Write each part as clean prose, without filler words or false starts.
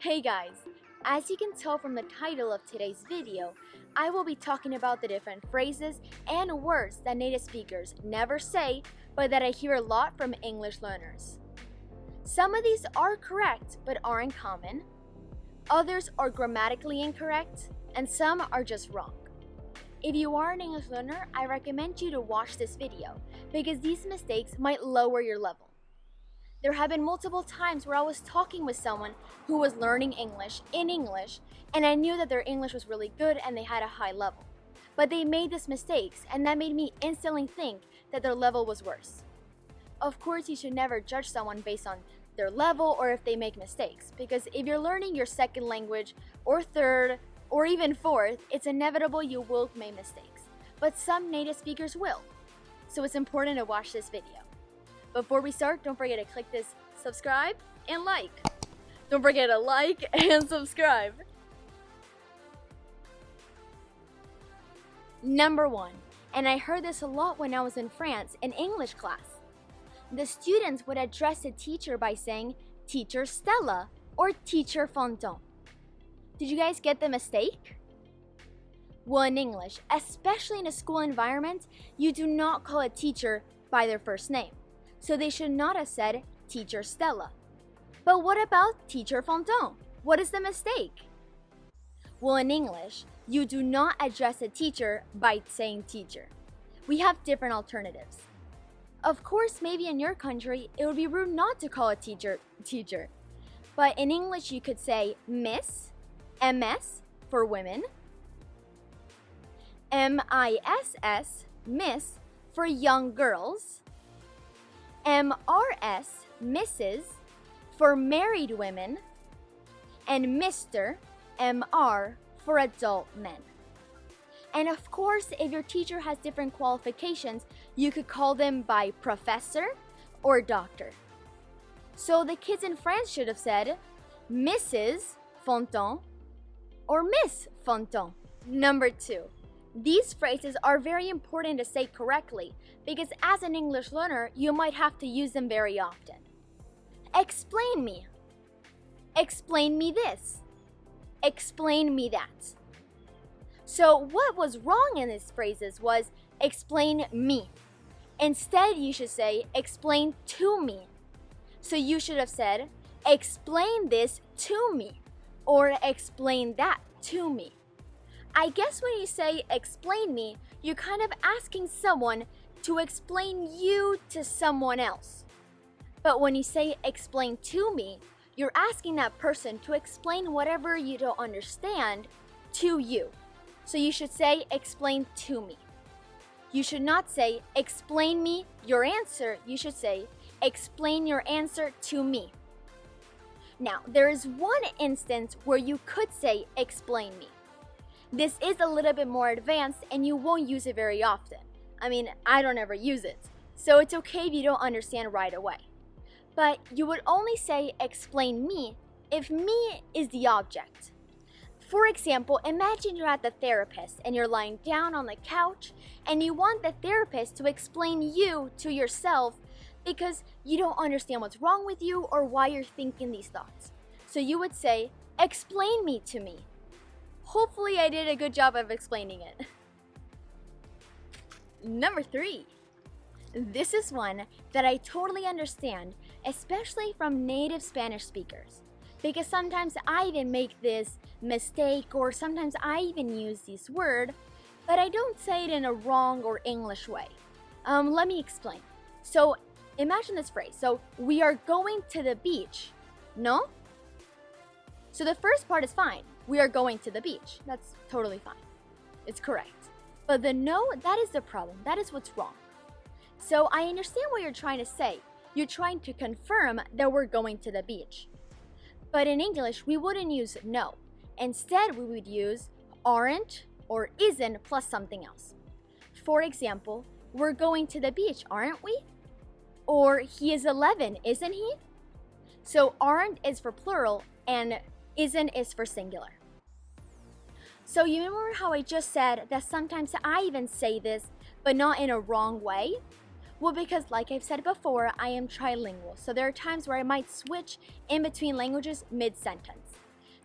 Hey guys, as you can tell from the title of today's video, I will be talking about the different phrases and words that native speakers never say but that I hear a lot from English learners. Some of these are correct but aren't common, others are grammatically incorrect, and some are just wrong. If you are an English learner, I recommend you to watch this video because these mistakes might lower your level. There have been multiple times where I was talking with someone who was learning English in English, and I knew that their English was really good and they had a high level. But they made these mistakes, and that made me instantly think that their level was worse. Of course, you should never judge someone based on their level or if they make mistakes, because if you're learning your second language or third or even fourth, it's inevitable you will make mistakes. But some native speakers will. So it's important to watch this video. Before we start, don't forget to click this subscribe and like. Don't forget to like and subscribe. Number 1, and I heard this a lot when I was in France in English class. The students would address the teacher by saying Teacher Stella or Teacher Fonton. Did you guys get the mistake? Well, in English, especially in a school environment, you do not call a teacher by their first name. So they should not have said Teacher Stella. But what about Teacher Fonton? What is the mistake? Well, in English, you do not address a teacher by saying teacher. We have different alternatives. Of course, maybe in your country, it would be rude not to call a teacher teacher. But in English, you could say Miss, MS for women, MISS, Miss for young girls, MRS, Mrs. for married women, and Mr., MR for adult men. And of course, if your teacher has different qualifications, you could call them by professor or doctor. So the kids in France should have said Mrs. Fonton or Miss Fonton. Number 2. These phrases are very important to say correctly because as an English learner, you might have to use them very often. Explain me. Explain me this. Explain me that. So what was wrong in these phrases was explain me. Instead, you should say explain to me. So you should have said explain this to me or explain that to me. I guess when you say explain me, you're kind of asking someone to explain you to someone else. But when you say explain to me, you're asking that person to explain whatever you don't understand to you. So you should say explain to me. You should not say explain me your answer. You should say explain your answer to me. Now, there is one instance where you could say explain me. This is a little bit more advanced and you won't use it very often. I mean, I don't ever use it. So it's okay if you don't understand right away. But you would only say explain me if me is the object. For example, imagine you're at the therapist and you're lying down on the couch and you want the therapist to explain you to yourself because you don't understand what's wrong with you or why you're thinking these thoughts. So you would say, explain me to me. Hopefully I did a good job of explaining it. Number 3. This is one that I totally understand, especially from native Spanish speakers. Because sometimes I even make this mistake or sometimes I even use this word, but I don't say it in a wrong or English way. Let me explain. So imagine this phrase. So we are going to the beach, no? So the first part is fine. We are going to the beach. That's totally fine. It's correct. But the no, that is the problem. That is what's wrong. So I understand what you're trying to say. You're trying to confirm that we're going to the beach. But in English, we wouldn't use no. Instead, we would use aren't or isn't plus something else. For example, we're going to the beach, aren't we? Or he is 11, isn't he? So aren't is for plural and isn't is for singular. So you remember how I just said that sometimes I even say this, but not in a wrong way? Well, because like I've said before, I am trilingual, so there are times where I might switch in between languages mid-sentence.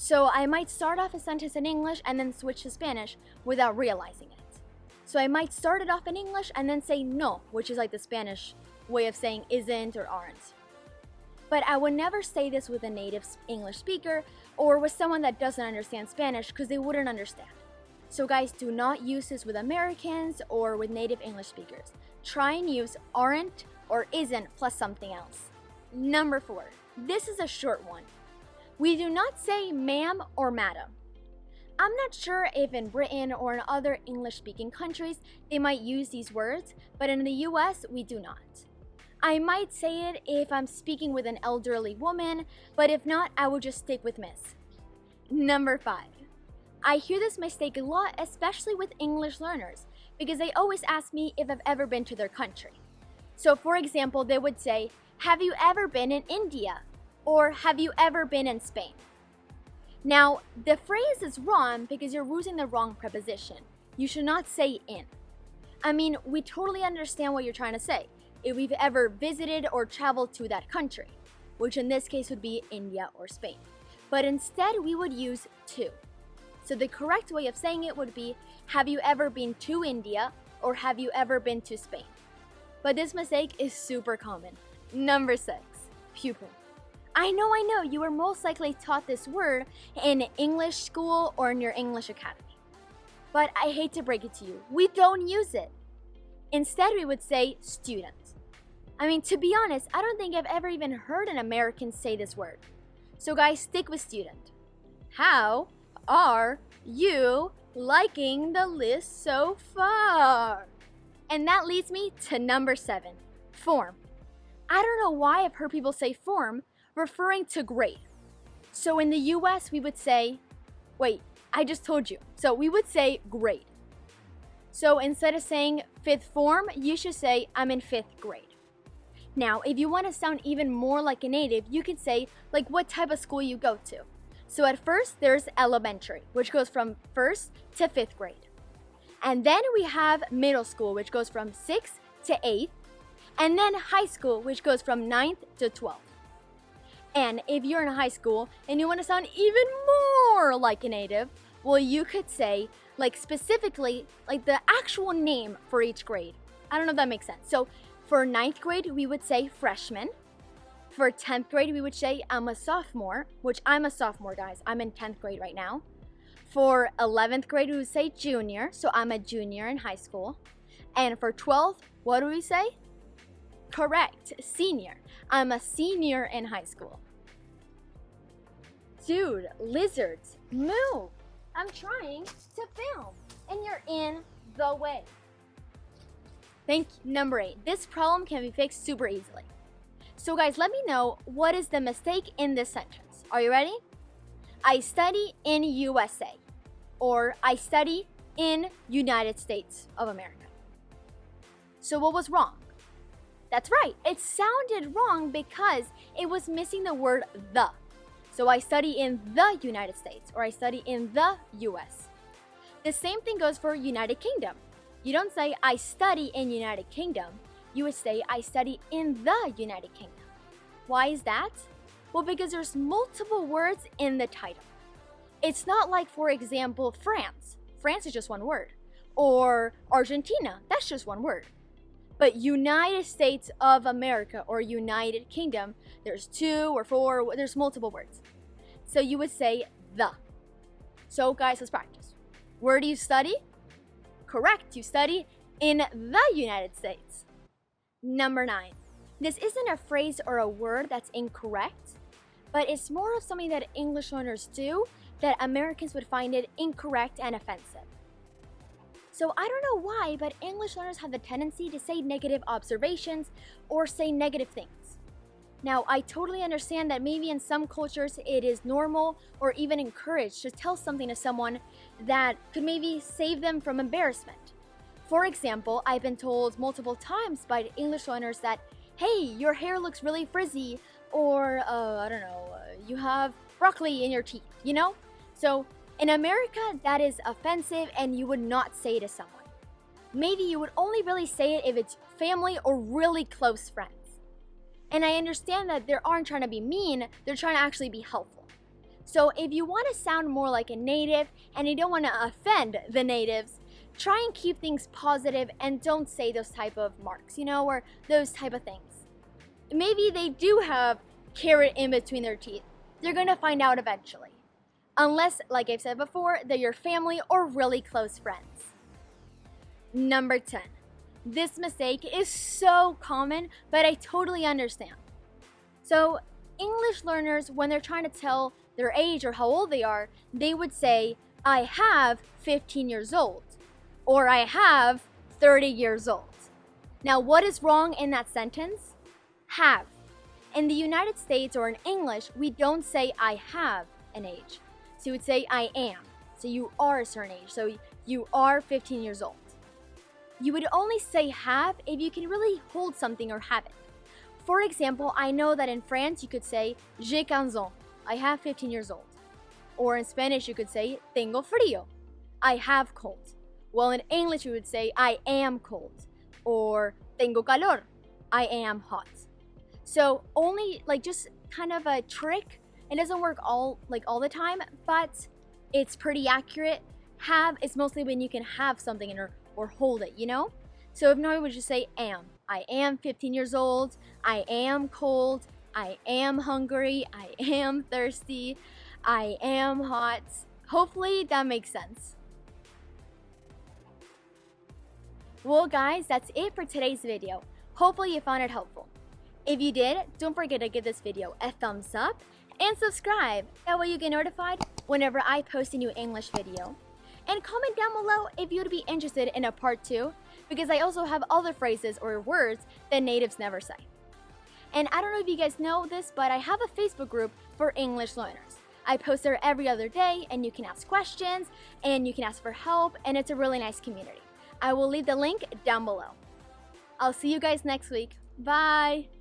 So I might start off a sentence in English and then switch to Spanish without realizing it. So I might start it off in English and then say no, which is like the Spanish way of saying isn't or aren't. But I would never say this with a native English speaker or with someone that doesn't understand Spanish because they wouldn't understand. So guys, do not use this with Americans or with native English speakers. Try and use aren't or isn't plus something else. Number 4. This is a short one. We do not say ma'am or madam. I'm not sure if in Britain or in other English-speaking countries they might use these words, but in the US we do not. I might say it if I'm speaking with an elderly woman, but if not, I will just stick with miss. Number 5. I hear this mistake a lot, especially with English learners, because they always ask me if I've ever been to their country. So for example, they would say, have you ever been in India? Or have you ever been in Spain? Now, the phrase is wrong because you're using the wrong preposition. You should not say in. I mean, we totally understand what you're trying to say. If we've ever visited or traveled to that country, which in this case would be India or Spain. But instead, we would use to. So the correct way of saying it would be, have you ever been to India or have you ever been to Spain? But this mistake is super common. Number 6, pupil. I know, you were most likely taught this word in English school or in your English academy. But I hate to break it to you, we don't use it. Instead, we would say student. I mean, to be honest, I don't think I've ever even heard an American say this word. So guys, stick with student. How are you liking the list so far? And that leads me to number 7, form. I don't know why I've heard people say form, referring to grade. So in the US, we would say, wait, I just told you. So we would say grade. So instead of saying 5th form, you should say I'm in 5th grade. Now, if you want to sound even more like a native, you could say like what type of school you go to. So at first, there's elementary, which goes from 1st to 5th grade. And then we have middle school, which goes from 6th to 8th. And then high school, which goes from 9th to 12th. And if you're in high school and you want to sound even more like a native, well, you could say, like specifically, like the actual name for each grade. I don't know if that makes sense. So for 9th grade, we would say freshman. For 10th grade, we would say I'm a sophomore, which I'm a sophomore, guys. I'm in 10th grade right now. For 11th grade, we would say junior, so I'm a junior in high school. And for 12th, what do we say? Correct, senior. I'm a senior in high school. Dude, lizards, move. I'm trying to film and you're in the way. Thank you. Number 8, this problem can be fixed super easily. So guys, let me know what is the mistake in this sentence. Are you ready? I study in USA or I study in United States of America. So what was wrong? That's right, it sounded wrong because it was missing the word the. So I study in the United States or I study in the US. The same thing goes for United Kingdom. You don't say I study in United Kingdom. You would say I study in the United Kingdom. Why is that? Well, because there's multiple words in the title. It's not like, for example, France. France is just one word. Or Argentina, that's just one word. But United States of America or United Kingdom, there's 2 or 4, there's multiple words. So you would say the. So guys, let's practice. Where do you study? Correct, you study in the United States. Number 9. This isn't a phrase or a word that's incorrect, but it's more of something that English learners do that Americans would find it incorrect and offensive. So I don't know why, but English learners have the tendency to say negative observations or say negative things. Now, I totally understand that maybe in some cultures it is normal or even encouraged to tell something to someone that could maybe save them from embarrassment. For example, I've been told multiple times by English learners that, hey, your hair looks really frizzy, or you have broccoli in your teeth, you know? So in America, that is offensive and you would not say it to someone. Maybe you would only really say it if it's family or really close friends. And I understand that they aren't trying to be mean, they're trying to actually be helpful. So if you want to sound more like a native and you don't want to offend the natives, try and keep things positive and don't say those type of marks, or those type of things. Maybe they do have carrot in between their teeth. They're gonna find out eventually. Unless, like I've said before, they're your family or really close friends. Number 10. This mistake is so common, but I totally understand. So English learners, when they're trying to tell their age or how old they are, they would say, I have 15 years old, or I have 30 years old. Now, what is wrong in that sentence? Have. In the United States or in English, we don't say I have an age. So you would say I am. So you are a certain age. So you are 15 years old. You would only say have if you can really hold something or have it. For example, I know that in France you could say j'ai 15 ans. I have 15 years old. Or in Spanish you could say tengo frío. I have cold. Well, in English you would say I am cold. Or tengo calor. I am hot. So only just kind of a trick. It doesn't work all the time, but it's pretty accurate. Have is mostly when you can have something or hold it, So if no, I would just say am. I am 15 years old. I am cold. I am hungry. I am thirsty. I am hot. Hopefully that makes sense. Well, guys, that's it for today's video. Hopefully you found it helpful. If you did, don't forget to give this video a thumbs up and subscribe. That way you get notified whenever I post a new English video. And comment down below if you'd be interested in a part 2, because I also have other phrases or words that natives never say. And I don't know if you guys know this, but I have a Facebook group for English learners. I post there every other day, and you can ask questions, and you can ask for help, and it's a really nice community. I will leave the link down below. I'll see you guys next week. Bye!